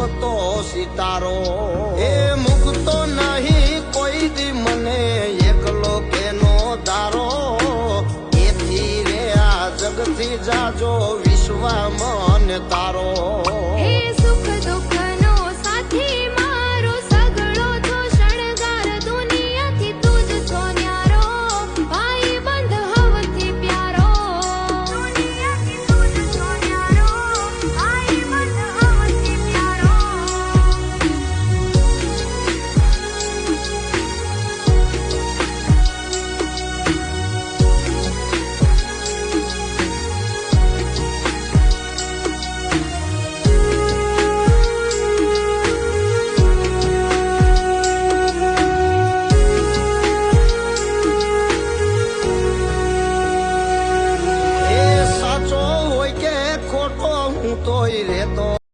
મૂકતો સિતારો એ મૂકતો નહીં કોઈ દી મને એકલો કેનો તારો એથી રે આ જગથી જાજો વિશ્વમાં તારો તોય રેતો